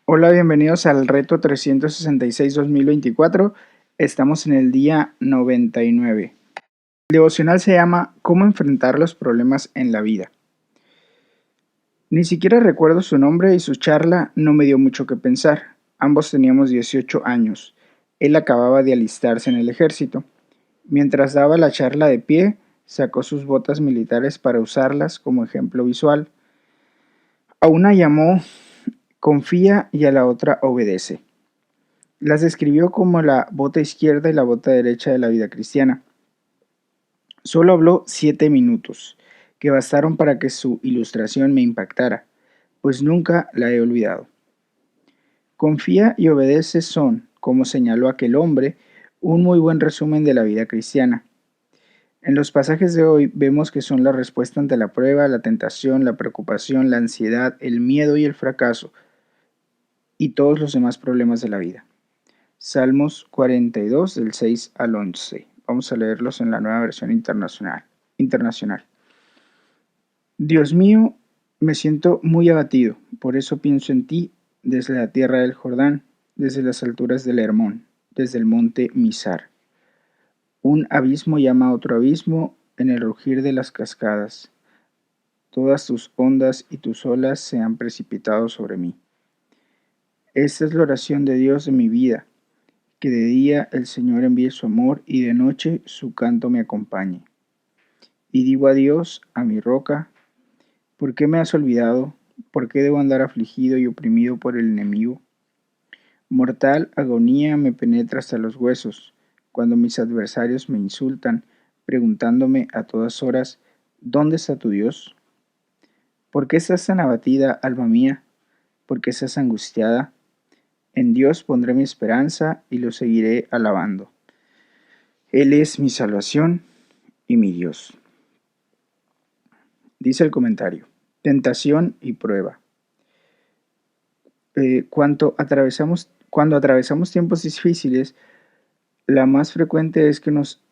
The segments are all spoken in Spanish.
Hola, bienvenidos al reto 366-2024. Estamos en el día 99. El devocional se llama ¿Cómo enfrentar los problemas en la vida? Ni siquiera recuerdo su nombre y su charla no me dio mucho que pensar. Ambos teníamos 18 años. Él acababa de alistarse en el ejército. Mientras daba la charla de pie, sacó sus botas militares para usarlas como ejemplo visual. A una llamó confía y a la otra obedece. Las describió como la bota izquierda y la bota derecha de la vida cristiana. Solo habló 7 minutos, que bastaron para que su ilustración me impactara, pues nunca la he olvidado. Confía y obedece son, como señaló aquel hombre, un muy buen resumen de la vida cristiana. En los pasajes de hoy vemos que son la respuesta ante la prueba, la tentación, la preocupación, la ansiedad, el miedo y el fracaso, y todos los demás problemas de la vida. Salmos 42 del 6 al 11. Vamos a leerlos en la nueva versión internacional. Dios mío, me siento muy abatido, por eso pienso en ti desde la tierra del Jordán, desde las alturas del Hermón, desde el monte Mizar. Un abismo llama a otro abismo en el rugir de las cascadas. Todas tus ondas y tus olas se han precipitado sobre mí. Esta es la oración de Dios de mi vida, que de día el Señor envíe su amor y de noche su canto me acompañe. Y digo a Dios, a mi roca, ¿por qué me has olvidado? ¿Por qué debo andar afligido y oprimido por el enemigo? Mortal agonía me penetra hasta los huesos, cuando mis adversarios me insultan, preguntándome a todas horas, ¿dónde está tu Dios? ¿Por qué estás tan abatida, alma mía? ¿Por qué estás angustiada? En Dios pondré mi esperanza y lo seguiré alabando. Él es mi salvación y mi Dios. Dice el comentario, tentación y prueba. Cuando atravesamos tiempos difíciles, la más frecuente es que nos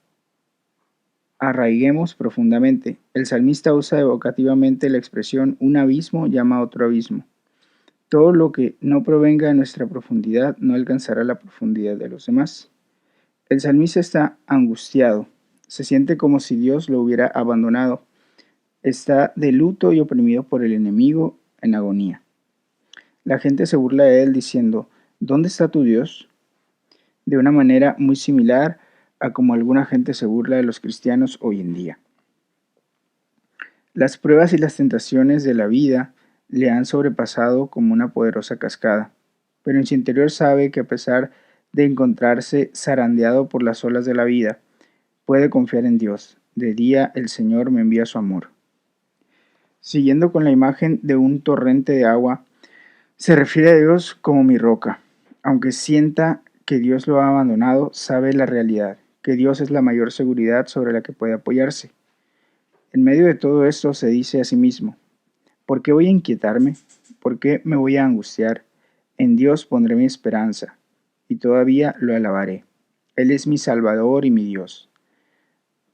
arraiguemos profundamente. El salmista usa evocativamente la expresión un abismo llama a otro abismo. Todo lo que no provenga de nuestra profundidad no alcanzará la profundidad de los demás. El salmista está angustiado, se siente como si Dios lo hubiera abandonado. Está de luto y oprimido por el enemigo en agonía. La gente se burla de él diciendo, ¿dónde está tu Dios? De una manera muy similar a como alguna gente se burla de los cristianos hoy en día. Las pruebas y las tentaciones de la vida le han sobrepasado como una poderosa cascada, pero en su interior sabe que a pesar de encontrarse zarandeado por las olas de la vida, puede confiar en Dios. De día el Señor me envía su amor. Siguiendo con la imagen de un torrente de agua, se refiere a Dios como mi roca. Aunque sienta que Dios lo ha abandonado, sabe la realidad, que Dios es la mayor seguridad sobre la que puede apoyarse. En medio de todo esto se dice a sí mismo, ¿por qué voy a inquietarme? ¿Por qué me voy a angustiar? En Dios pondré mi esperanza, y todavía lo alabaré. Él es mi Salvador y mi Dios.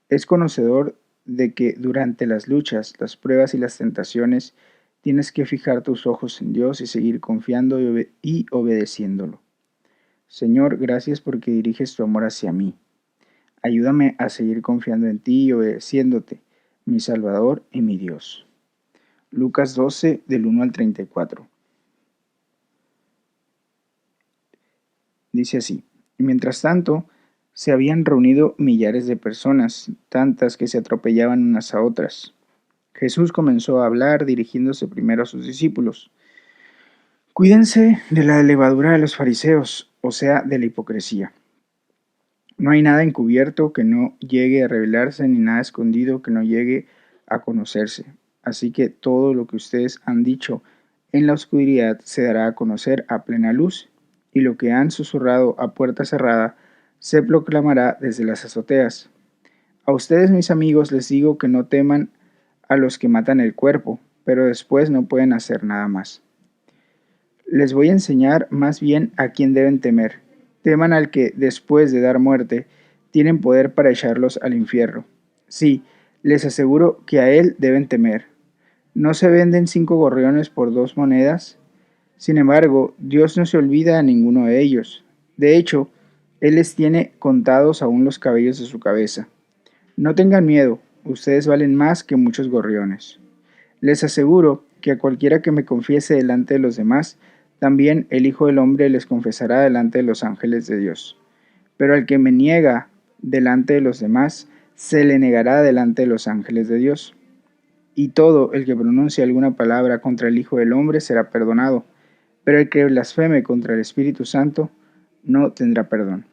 Es conocedor de que durante las luchas, las pruebas y las tentaciones, tienes que fijar tus ojos en Dios y seguir confiando y obedeciéndolo. Señor, gracias porque diriges tu amor hacia mí. Ayúdame a seguir confiando en ti y obedeciéndote, mi Salvador y mi Dios. Lucas 12, del 1 al 34. Dice así, mientras tanto, se habían reunido millares de personas, tantas que se atropellaban unas a otras. Jesús comenzó a hablar dirigiéndose primero a sus discípulos. Cuídense de la levadura de los fariseos, o sea, de la hipocresía. No hay nada encubierto que no llegue a revelarse, ni nada escondido que no llegue a conocerse. Así que todo lo que ustedes han dicho en la oscuridad se dará a conocer a plena luz, y lo que han susurrado a puerta cerrada se proclamará desde las azoteas. A ustedes, mis amigos, les digo que no teman a los que matan el cuerpo, pero después no pueden hacer nada más. Les voy a enseñar más bien a quién deben temer. Teman al que, después de dar muerte, tienen poder para echarlos al infierno. Sí, les aseguro que a él deben temer. ¿No se venden 5 gorriones por 2 monedas? Sin embargo, Dios no se olvida de ninguno de ellos. De hecho, Él les tiene contados aún los cabellos de su cabeza. No tengan miedo, ustedes valen más que muchos gorriones. Les aseguro que a cualquiera que me confiese delante de los demás, también el Hijo del Hombre les confesará delante de los ángeles de Dios. Pero al que me niega delante de los demás, se le negará delante de los ángeles de Dios. Y todo el que pronuncie alguna palabra contra el Hijo del Hombre será perdonado, pero el que blasfeme contra el Espíritu Santo no tendrá perdón.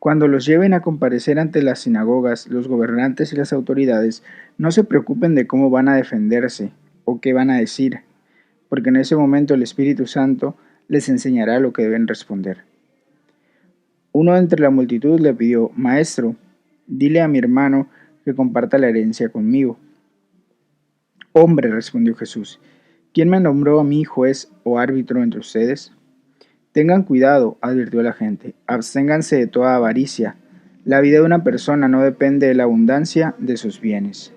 Cuando los lleven a comparecer ante las sinagogas, los gobernantes y las autoridades, no se preocupen de cómo van a defenderse o qué van a decir, porque en ese momento el Espíritu Santo les enseñará lo que deben responder. Uno entre la multitud le pidió: Maestro, dile a mi hermano que comparta la herencia conmigo. Hombre, respondió Jesús, ¿quién me nombró a mí juez o árbitro entre ustedes? Tengan cuidado, advirtió la gente, absténganse de toda avaricia. La vida de una persona no depende de la abundancia de sus bienes.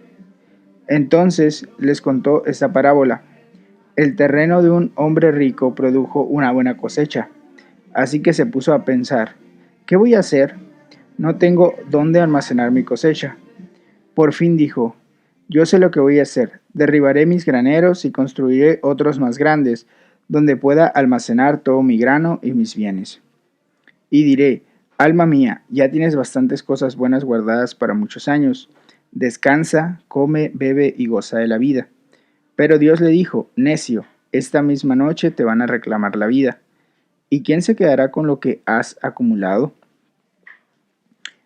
Entonces les contó esta parábola. El terreno de un hombre rico produjo una buena cosecha, así que se puso a pensar: ¿qué voy a hacer? No tengo dónde almacenar mi cosecha. Por fin dijo: yo sé lo que voy a hacer. Derribaré mis graneros y construiré otros más grandes, donde pueda almacenar todo mi grano y mis bienes. Y diré: alma mía, ya tienes bastantes cosas buenas guardadas para muchos años. Descansa, come, bebe y goza de la vida. Pero Dios le dijo: necio, esta misma noche te van a reclamar la vida. ¿Y quién se quedará con lo que has acumulado?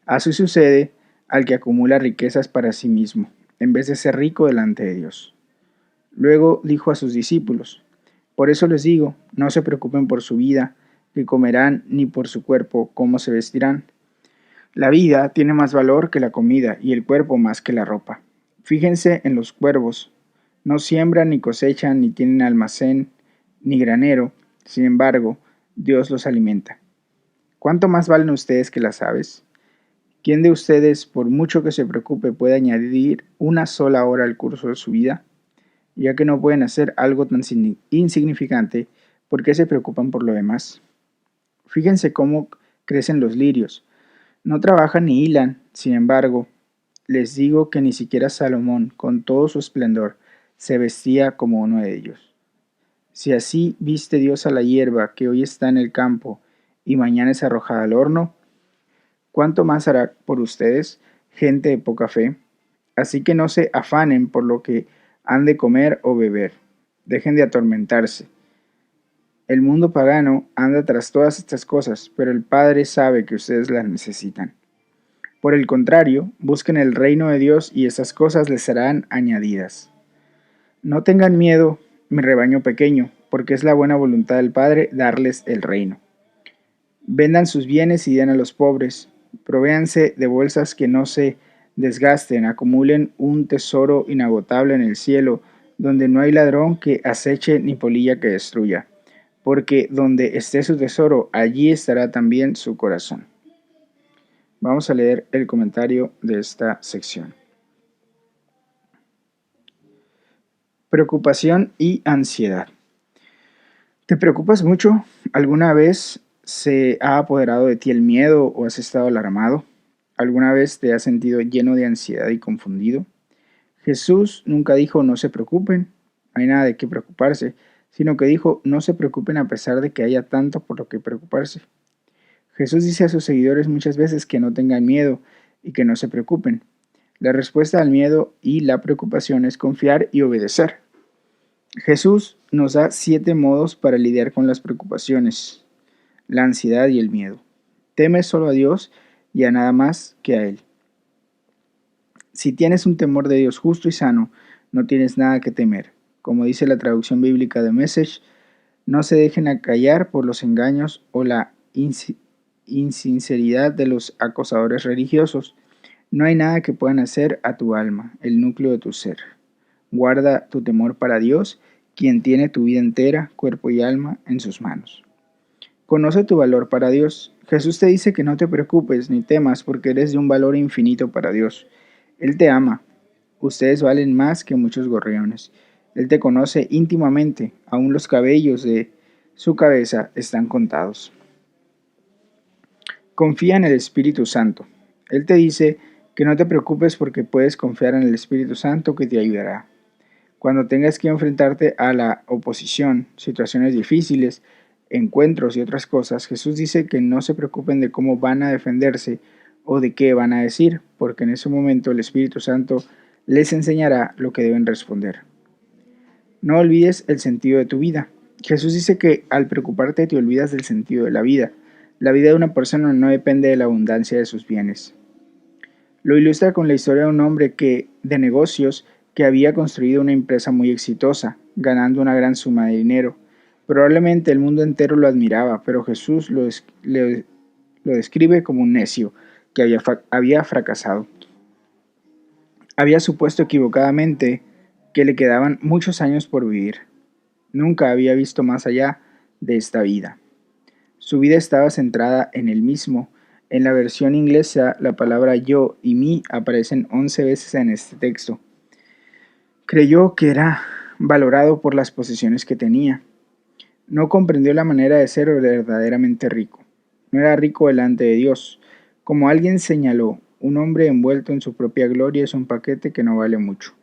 Así sucede al que acumula riquezas para sí mismo, en vez de ser rico delante de Dios. Luego dijo a sus discípulos: por eso les digo, no se preocupen por su vida, qué comerán, ni por su cuerpo, cómo se vestirán. La vida tiene más valor que la comida, y el cuerpo más que la ropa. Fíjense en los cuervos. No siembran, ni cosechan, ni tienen almacén, ni granero. Sin embargo, Dios los alimenta. ¿Cuánto más valen ustedes que las aves? ¿Quién de ustedes, por mucho que se preocupe, puede añadir una sola hora al curso de su vida? Ya que no pueden hacer algo tan insignificante, ¿por qué se preocupan por lo demás? Fíjense cómo crecen los lirios. No trabajan ni hilan, sin embargo, les digo que ni siquiera Salomón, con todo su esplendor, se vestía como uno de ellos. Si así viste Dios a la hierba que hoy está en el campo y mañana es arrojada al horno, ¿cuánto más hará por ustedes, gente de poca fe? Así que no se afanen por lo que han de comer o beber. Dejen de atormentarse. El mundo pagano anda tras todas estas cosas, pero el Padre sabe que ustedes las necesitan. Por el contrario, busquen el reino de Dios y esas cosas les serán añadidas. No tengan miedo, mi rebaño pequeño, porque es la buena voluntad del Padre darles el reino. Vendan sus bienes y den a los pobres. Provéanse de bolsas que no se desgasten, acumulen un tesoro inagotable en el cielo, donde no hay ladrón que aceche ni polilla que destruya, porque donde esté su tesoro, allí estará también su corazón. Vamos a leer el comentario de esta sección. Preocupación y ansiedad. ¿Te preocupas mucho? ¿Alguna vez se ha apoderado de ti el miedo o has estado alarmado? ¿Alguna vez te has sentido lleno de ansiedad y confundido? Jesús nunca dijo no se preocupen, no hay nada de qué preocuparse, sino que dijo no se preocupen a pesar de que haya tanto por lo que preocuparse. Jesús dice a sus seguidores muchas veces que no tengan miedo y que no se preocupen. La respuesta al miedo y la preocupación es confiar y obedecer. Jesús nos da 7 modos para lidiar con las preocupaciones, la ansiedad y el miedo. Teme solo a Dios y a nada más que a Él. Si tienes un temor de Dios justo y sano, no tienes nada que temer. Como dice la traducción bíblica de Message, no se dejen acallar por los engaños o la insinceridad de los acosadores religiosos. No hay nada que puedan hacer a tu alma, el núcleo de tu ser. Guarda tu temor para Dios, quien tiene tu vida entera, cuerpo y alma, en sus manos. Conoce tu valor para Dios. Jesús te dice que no te preocupes ni temas porque eres de un valor infinito para Dios. Él te ama. Ustedes valen más que muchos gorriones. Él te conoce íntimamente, aún los cabellos de su cabeza están contados. Confía en el Espíritu Santo. Él te dice que no te preocupes porque puedes confiar en el Espíritu Santo que te ayudará. Cuando tengas que enfrentarte a la oposición, situaciones difíciles, encuentros y otras cosas, Jesús dice que no se preocupen de cómo van a defenderse o de qué van a decir, porque en ese momento el Espíritu Santo les enseñará lo que deben responder. No olvides el sentido de tu vida. Jesús dice que al preocuparte te olvidas del sentido de la vida. La vida de una persona no depende de la abundancia de sus bienes. Lo ilustra con la historia de un hombre de negocios que había construido una empresa muy exitosa, ganando una gran suma de dinero. Probablemente el mundo entero lo admiraba, pero Jesús lo describe como un necio que había fracasado. Había supuesto equivocadamente que le quedaban muchos años por vivir. Nunca había visto más allá de esta vida. Su vida estaba centrada en él mismo. En la versión inglesa, la palabra yo y mí aparecen 11 veces en este texto. Creyó que era valorado por las posesiones que tenía. No comprendió la manera de ser verdaderamente rico. No era rico delante de Dios. Como alguien señaló, un hombre envuelto en su propia gloria es un paquete que no vale mucho.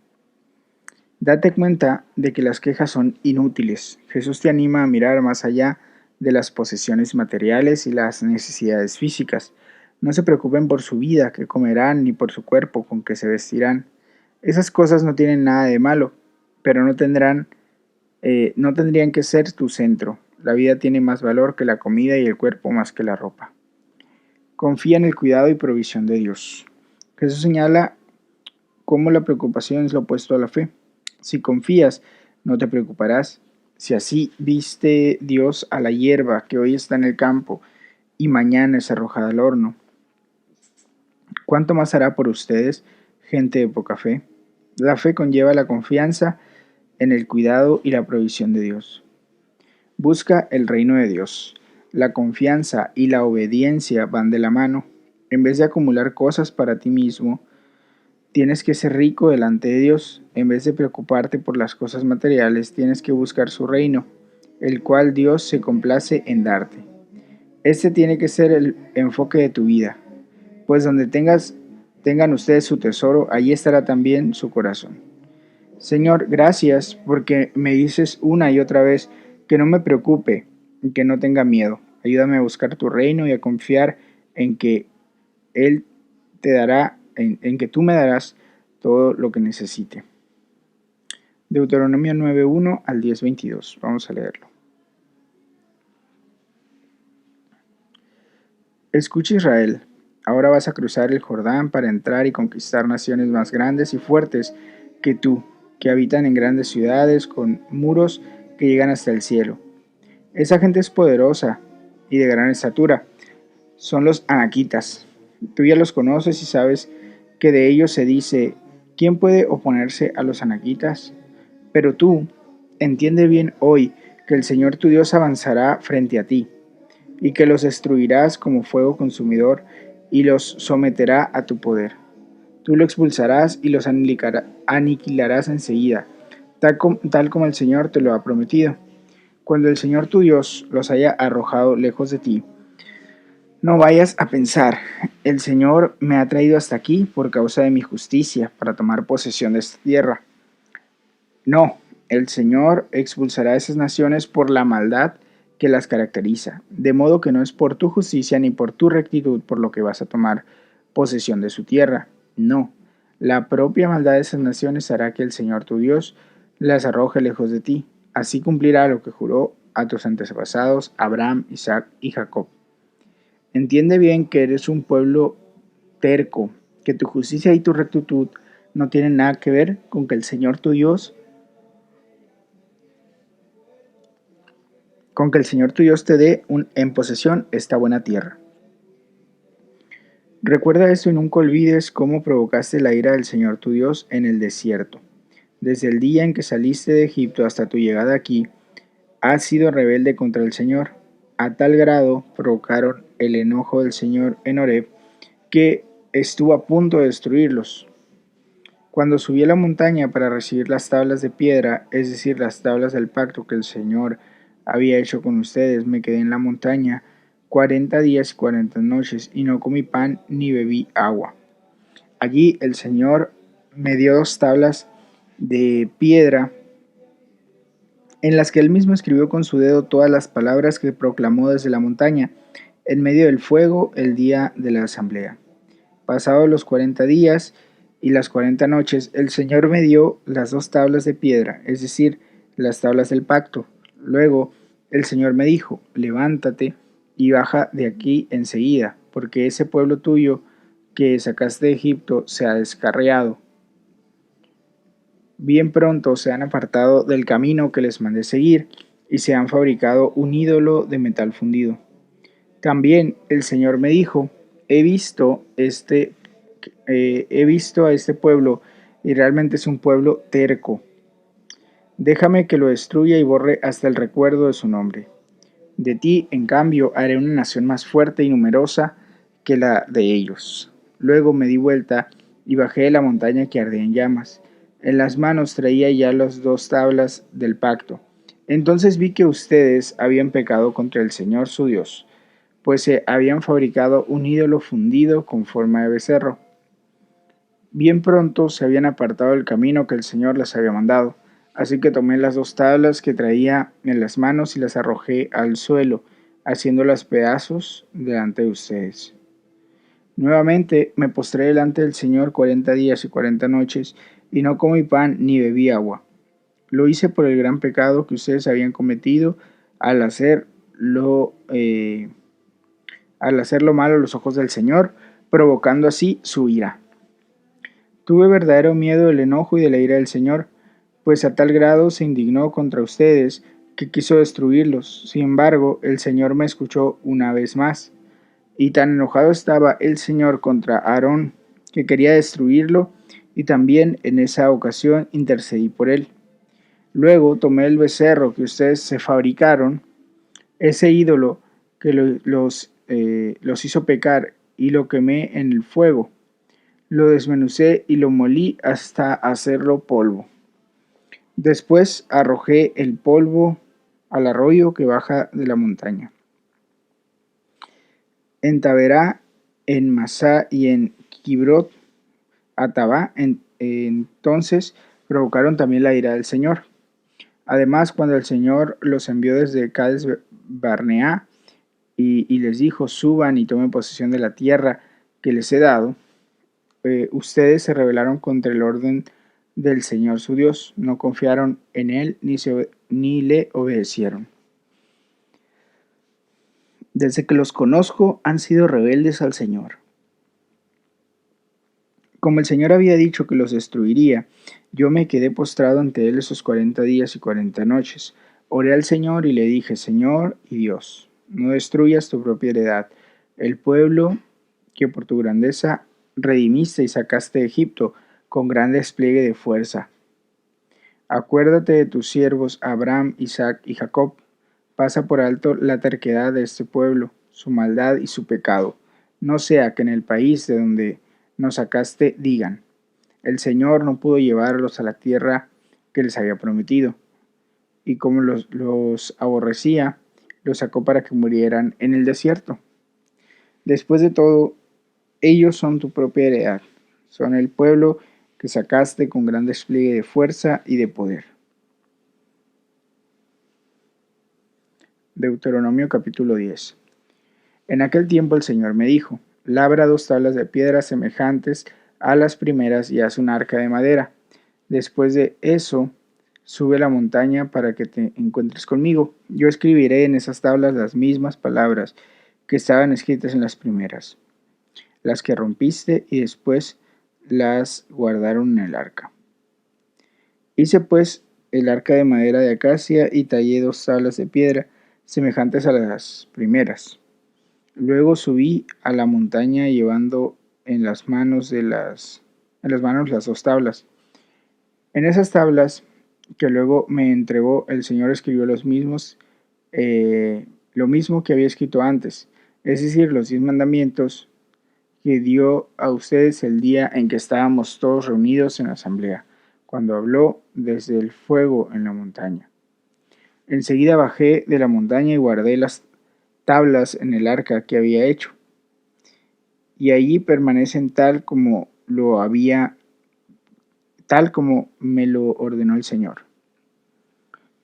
Date cuenta de que las quejas son inútiles. Jesús te anima a mirar más allá de las posesiones materiales y las necesidades físicas. No se preocupen por su vida, qué comerán, ni por su cuerpo, con qué se vestirán. Esas cosas no tienen nada de malo, pero no tendrían que ser tu centro. La vida tiene más valor que la comida y el cuerpo más que la ropa. Confía en el cuidado y provisión de Dios. Jesús señala cómo la preocupación es lo opuesto a la fe. Si confías, no te preocuparás. Si así viste Dios a la hierba que hoy está en el campo y mañana es arrojada al horno, ¿cuánto más hará por ustedes, gente de poca fe? La fe conlleva la confianza en el cuidado y la provisión de Dios. Busca el reino de Dios. La confianza y la obediencia van de la mano. En vez de acumular cosas para ti mismo, tienes que ser rico delante de Dios. En vez de preocuparte por las cosas materiales, tienes que buscar su reino, el cual Dios se complace en darte. Este tiene que ser el enfoque de tu vida, pues donde tengan ustedes su tesoro, allí estará también su corazón. Señor, gracias porque me dices una y otra vez que no me preocupe y que no tenga miedo. Ayúdame a buscar tu reino y a confiar en que Él te dará, en que tú me darás todo lo que necesite. Deuteronomio 9:1 al 10:22. Vamos a leerlo. Escucha, Israel, ahora vas a cruzar el Jordán para entrar y conquistar naciones más grandes y fuertes que tú, que habitan en grandes ciudades con muros que llegan hasta el cielo. Esa gente es poderosa y de gran estatura. Son los anaquitas. Tú ya los conoces y sabes que de ellos se dice, ¿quién puede oponerse a los anaquitas? Pero tú, entiende bien hoy que el Señor tu Dios avanzará frente a ti, y que los destruirás como fuego consumidor, y los someterá a tu poder. Tú lo expulsarás y los aniquilarás enseguida, tal como el Señor te lo ha prometido. Cuando el Señor tu Dios los haya arrojado lejos de ti, no vayas a pensar, el Señor me ha traído hasta aquí por causa de mi justicia, para tomar posesión de esta tierra. No, el Señor expulsará a esas naciones por la maldad que las caracteriza, de modo que no es por tu justicia ni por tu rectitud por lo que vas a tomar posesión de su tierra. No, la propia maldad de esas naciones hará que el Señor tu Dios las arroje lejos de ti. Así cumplirá lo que juró a tus antepasados, Abraham, Isaac y Jacob. Entiende bien que eres un pueblo terco, que tu justicia y tu rectitud no tienen nada que ver con que el Señor tu Dios te dé en posesión esta buena tierra. Recuerda esto y nunca olvides cómo provocaste la ira del Señor tu Dios en el desierto. Desde el día en que saliste de Egipto hasta tu llegada aquí, has sido rebelde contra el Señor. A tal grado provocaron el enojo del Señor en Horeb, que estuvo a punto de destruirlos. Cuando subí a la montaña para recibir las tablas de piedra, es decir, las tablas del pacto que el Señor había hecho con ustedes, me quedé en la montaña 40 días y 40 noches, y no comí pan ni bebí agua. Allí el Señor me dio 2 tablas de piedra en las que él mismo escribió con su dedo todas las palabras que proclamó desde la montaña, en medio del fuego, el día de la asamblea. Pasados los 40 días y las 40 noches, el Señor me dio las 2 tablas de piedra, es decir, las tablas del pacto. Luego el Señor me dijo: levántate y baja de aquí enseguida, porque ese pueblo tuyo que sacaste de Egipto se ha descarriado. Bien pronto se han apartado del camino que les mandé seguir, y se han fabricado un ídolo de metal fundido. También el Señor me dijo: he visto a este pueblo, y realmente es un pueblo terco. Déjame que lo destruya y borre hasta el recuerdo de su nombre. De ti, en cambio, haré una nación más fuerte y numerosa que la de ellos. Luego me di vuelta y bajé de la montaña que ardía en llamas. En las manos traía ya las 2 tablas del pacto. Entonces vi que ustedes habían pecado contra el Señor su Dios, pues se habían fabricado un ídolo fundido con forma de becerro. Bien pronto se habían apartado del camino que el Señor les había mandado. Así que tomé las 2 tablas que traía en las manos y las arrojé al suelo, haciéndolas pedazos delante de ustedes. Nuevamente me postré delante del Señor 40 días y 40 noches, y no comí pan ni bebí agua. Lo hice por el gran pecado que ustedes habían cometido al hacer lo, eh, al hacer lo malo a los ojos del Señor, provocando así su ira. Tuve verdadero miedo del enojo y de la ira del Señor, pues a tal grado se indignó contra ustedes que quiso destruirlos. Sin embargo, el Señor me escuchó una vez más, y tan enojado estaba el Señor contra Aarón que quería destruirlo, y también en esa ocasión intercedí por él. Luego tomé el becerro que ustedes se fabricaron, ese ídolo que los hizo pecar, y lo quemé en el fuego. Lo desmenucé y lo molí hasta hacerlo polvo. Después arrojé el polvo al arroyo que baja de la montaña. En Taberá, en Masá y en Kibrot Atabá, entonces provocaron también la ira del Señor. Además, cuando el Señor los envió desde Cades Barnea y les dijo: suban y tomen posesión de la tierra que les he dado, ustedes se rebelaron contra el orden del Señor su Dios, no confiaron en él ni le obedecieron. Desde que los conozco han sido rebeldes al Señor. Como el Señor había dicho que los destruiría, yo me quedé postrado ante él esos 40 días y 40 noches. Oré al Señor y le dije: Señor y Dios, no destruyas tu propia heredad, el pueblo que por tu grandeza redimiste y sacaste de Egipto con gran despliegue de fuerza. Acuérdate de tus siervos Abraham, Isaac y Jacob. Pasa por alto la terquedad de este pueblo, su maldad y su pecado. No sea que en el país de donde nos sacaste digan: el Señor no pudo llevarlos a la tierra que les había prometido. Y como los aborrecía, los sacó para que murieran en el desierto. Después de todo, ellos son tu propia heredad. Son el pueblo que sacaste con gran despliegue de fuerza y de poder. Deuteronomio capítulo 10. En aquel tiempo el Señor me dijo: labra 2 tablas de piedra semejantes a las primeras y haz un arca de madera. Después de eso, sube a la montaña para que te encuentres conmigo. Yo escribiré en esas tablas las mismas palabras que estaban escritas en las primeras, las que rompiste, y después las guardaron en el arca. Hice pues el arca de madera de acacia y tallé 2 tablas de piedra semejantes a las primeras. Luego subí a la montaña llevando en las manos las 2 tablas. En esas tablas que luego me entregó, el Señor escribió lo mismo que había escrito antes, es decir, los 10 mandamientos que dio a ustedes el día en que estábamos todos reunidos en la asamblea, cuando habló desde el fuego en la montaña. Enseguida bajé de la montaña y guardé las tablas en el arca que había hecho, y allí permanecen tal como me lo ordenó el Señor.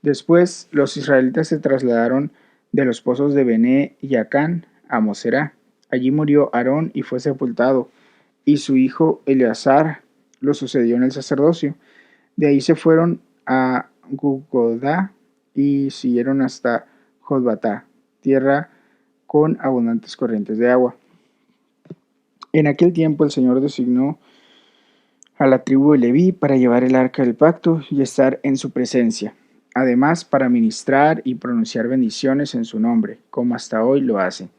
Después los israelitas se trasladaron de los pozos de Bené y Acán a Moserá. Allí murió Aarón y fue sepultado, y su hijo Eleazar lo sucedió en el sacerdocio. De ahí se fueron a Gugodá y siguieron hasta Jotbatá, tierra con abundantes corrientes de agua. En aquel tiempo el Señor designó a la tribu de Leví para llevar el arca del pacto y estar en su presencia, además para ministrar y pronunciar bendiciones en su nombre, como hasta hoy lo hacen.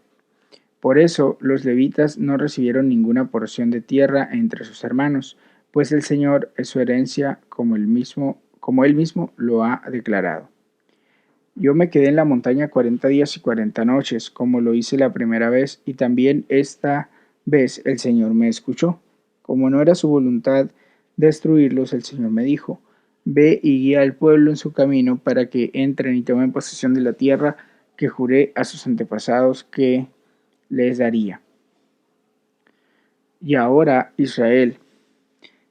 Por eso los levitas no recibieron ninguna porción de tierra entre sus hermanos, pues el Señor es su herencia como él mismo lo ha declarado. Yo me quedé en la montaña 40 días y 40 noches, como lo hice la primera vez, y también esta vez el Señor me escuchó. Como no era su voluntad destruirlos, el Señor me dijo: Ve y guía al pueblo en su camino para que entren y tomen posesión de la tierra que juré a sus antepasados que les daría. Y ahora, Israel,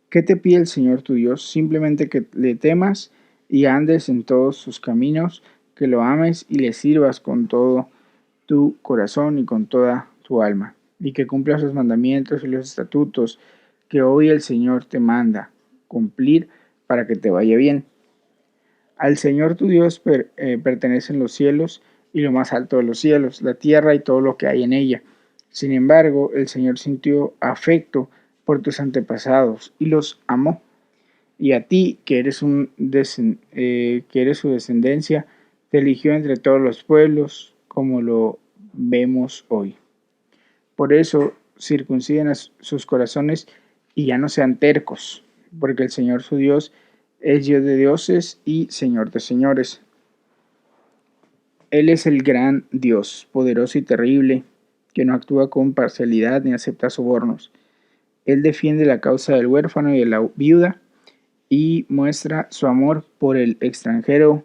¿qué te pide el Señor tu Dios? Simplemente que le temas y andes en todos sus caminos, que lo ames y le sirvas con todo tu corazón y con toda tu alma, y que cumplas los mandamientos y los estatutos que hoy el Señor te manda cumplir para que te vaya bien. Al Señor tu Dios pertenecen los cielos y lo más alto de los cielos, la tierra y todo lo que hay en ella. Sin embargo, el Señor sintió afecto por tus antepasados y los amó. Y a ti, que eres su descendencia, te eligió entre todos los pueblos, como lo vemos hoy. Por eso, circunciden a sus corazones y ya no sean tercos, porque el Señor su Dios es Dios de dioses y Señor de señores. Él es el gran Dios, poderoso y terrible, que no actúa con parcialidad ni acepta sobornos. Él defiende la causa del huérfano y de la viuda y muestra su amor por el extranjero,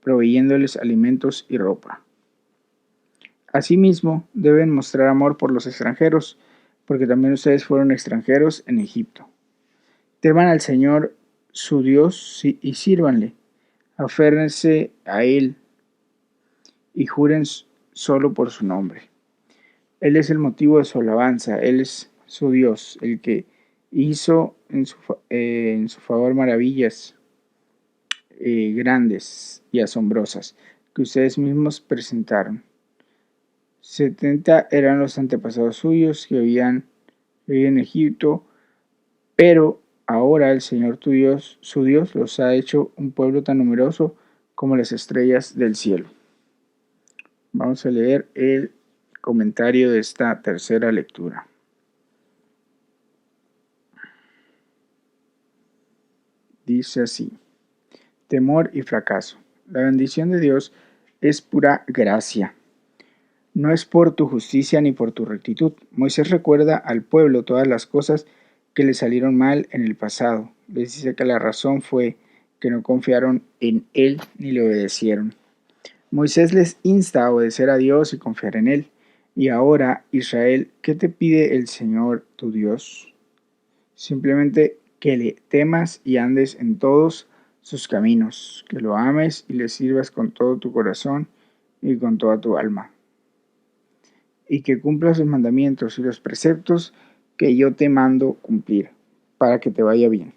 proveyéndoles alimentos y ropa. Asimismo, deben mostrar amor por los extranjeros, porque también ustedes fueron extranjeros en Egipto. Teman al Señor su Dios y sírvanle. Aférrense a Él y juren solo por su nombre. Él es el motivo de su alabanza, Él es su Dios, el que hizo en su favor maravillas grandes y asombrosas que ustedes mismos presentaron. 70 eran los antepasados suyos que vivían en Egipto, pero ahora el Señor tu Dios, su Dios, los ha hecho un pueblo tan numeroso como las estrellas del cielo. Vamos a leer el comentario de esta tercera lectura. Dice así: temor y fracaso. La bendición de Dios es pura gracia. No es por tu justicia ni por tu rectitud. Moisés recuerda al pueblo todas las cosas que le salieron mal en el pasado. Les dice que la razón fue que no confiaron en él ni le obedecieron. Moisés les insta a obedecer a Dios y confiar en él. Y ahora, Israel, ¿qué te pide el Señor tu Dios? Simplemente que le temas y andes en todos sus caminos, que lo ames y le sirvas con todo tu corazón y con toda tu alma, y que cumplas los mandamientos y los preceptos que yo te mando cumplir, para que te vaya bien.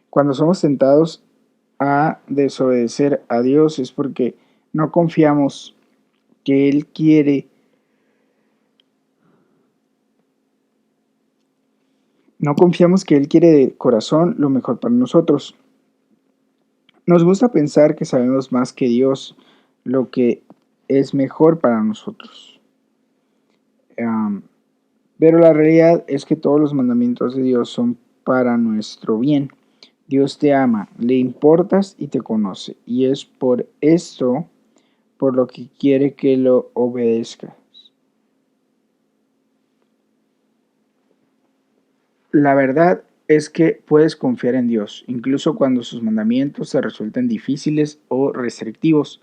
Cuando somos tentados a desobedecer a Dios es porque no confiamos que Él quiere de corazón lo mejor para nosotros. Nos gusta pensar que sabemos más que Dios lo que es mejor para nosotros. Pero la realidad es que todos los mandamientos de Dios son para nuestro bien. Dios te ama, le importas y te conoce. Y es por esto por lo que quiere que lo obedezcas. La verdad es que puedes confiar en Dios, incluso cuando sus mandamientos te resulten difíciles o restrictivos.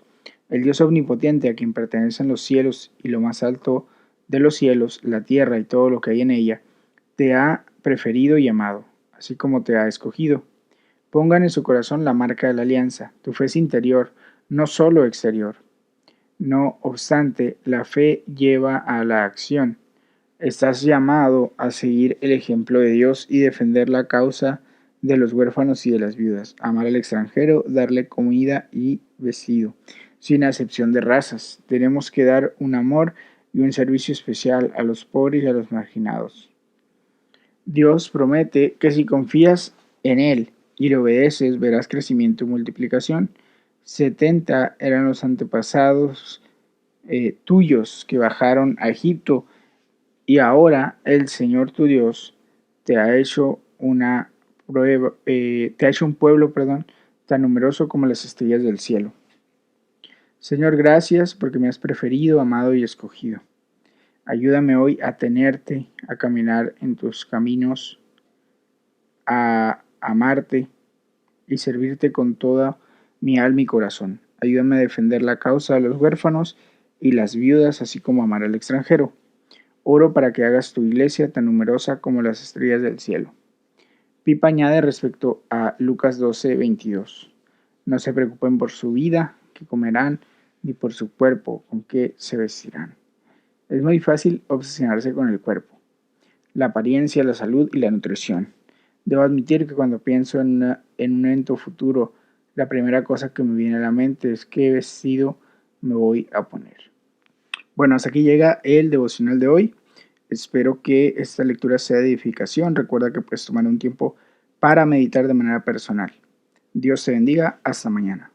El Dios omnipotente a quien pertenecen los cielos y lo más alto de los cielos, la tierra y todo lo que hay en ella, te ha preferido y amado, así como te ha escogido. Pongan en su corazón la marca de la alianza. Tu fe es interior, no solo exterior. No obstante, la fe lleva a la acción. Estás llamado a seguir el ejemplo de Dios y defender la causa de los huérfanos y de las viudas, amar al extranjero, darle comida y vestido, sin acepción de razas. Tenemos que dar un amor y un servicio especial a los pobres y a los marginados. Dios promete que si confías en Él y le obedeces, verás crecimiento y multiplicación. 70 eran los antepasados tuyos que bajaron a Egipto y ahora el Señor tu Dios te ha hecho una prueba, te ha hecho un pueblo, perdón, tan numeroso como las estrellas del cielo. Señor, gracias porque me has preferido, amado y escogido. Ayúdame hoy a tenerte, a caminar en tus caminos, a amarte y servirte con toda mi alma y corazón. Ayúdame a defender la causa de los huérfanos y las viudas, así como amar al extranjero. Oro para que hagas tu iglesia tan numerosa como las estrellas del cielo. Pipa añade respecto a Lucas 12:22. No se preocupen por su vida, qué comerán, ni por su cuerpo, con qué se vestirán. Es muy fácil obsesionarse con el cuerpo, la apariencia, la salud y la nutrición. Debo admitir que cuando pienso en un evento futuro, la primera cosa que me viene a la mente es qué vestido me voy a poner. Bueno, hasta aquí llega el devocional de hoy. Espero que esta lectura sea de edificación. Recuerda que puedes tomar un tiempo para meditar de manera personal. Dios te bendiga. Hasta mañana.